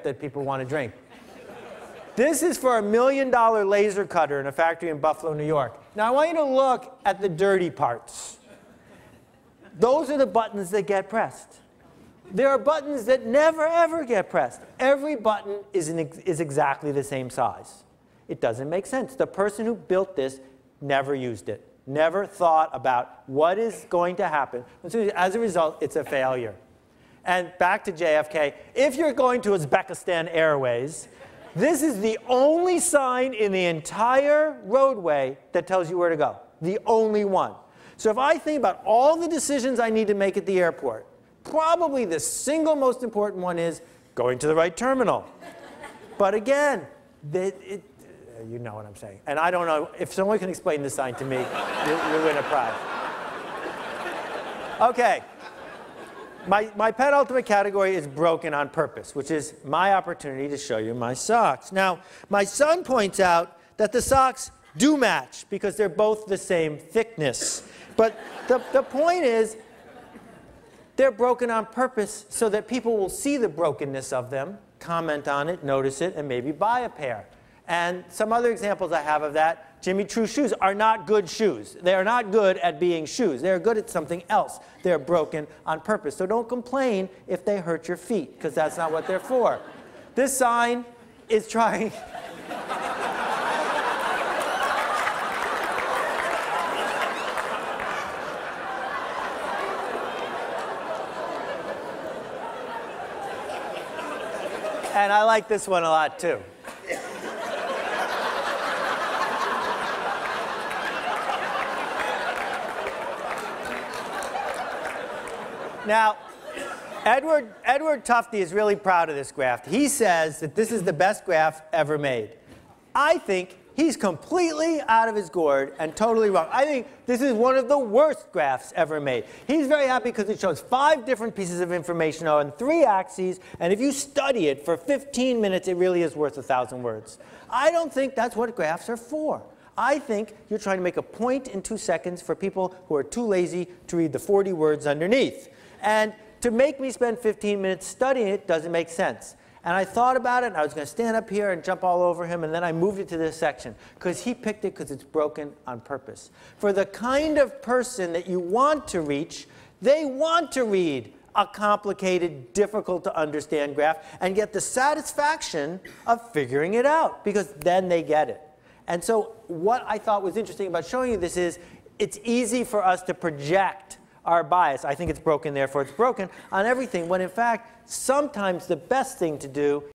that people want to drink. This is for a $1 million laser cutter in a factory in Buffalo, New York. Now, I want you to look at the dirty parts. Those are the buttons that get pressed. There are buttons that never, ever get pressed. Every button is exactly the same size. It doesn't make sense. The person who built this never used it, never thought about what is going to happen. As a result, it's a failure. And back to JFK, if you're going to Uzbekistan Airways, this is the only sign in the entire roadway that tells you where to go. The only one. So if I think about all the decisions I need to make at the airport, probably the single most important one is going to the right terminal. But again, you know what I'm saying. And I don't know, if someone can explain this sign to me, you win a prize. Okay. My penultimate category is broken on purpose, which is my opportunity to show you my socks. Now, my son points out that the socks do match because they're both the same thickness. But the point is, they're broken on purpose so that people will see the brokenness of them, comment on it, notice it, and maybe buy a pair. And some other examples I have of that, Jimmy Choo shoes are not good shoes. They are not good at being shoes. They're good at something else. They're broken on purpose. So don't complain if they hurt your feet, because that's not what they're for. This sign is trying... And I like this one a lot, too. Now, Edward Tufte is really proud of this graph. He says that this is the best graph ever made. I think he's completely out of his gourd and totally wrong. I think this is one of the worst graphs ever made. He's very happy because it shows 5 different pieces of information on 3 axes, and if you study it for 15 minutes, it really is worth 1,000 words. I don't think that's what graphs are for. I think you're trying to make a point in 2 seconds for people who are too lazy to read the 40 words underneath. And to make me spend 15 minutes studying it doesn't make sense. And I thought about it, and I was going to stand up here and jump all over him, and then I moved it to this section, because he picked it because it's broken on purpose. For the kind of person that you want to reach, they want to read a complicated, difficult to understand graph and get the satisfaction of figuring it out, because then they get it. And so what I thought was interesting about showing you this is it's easy for us to project our bias. I think it's broken, therefore it's broken, on everything, when in fact, sometimes the best thing to do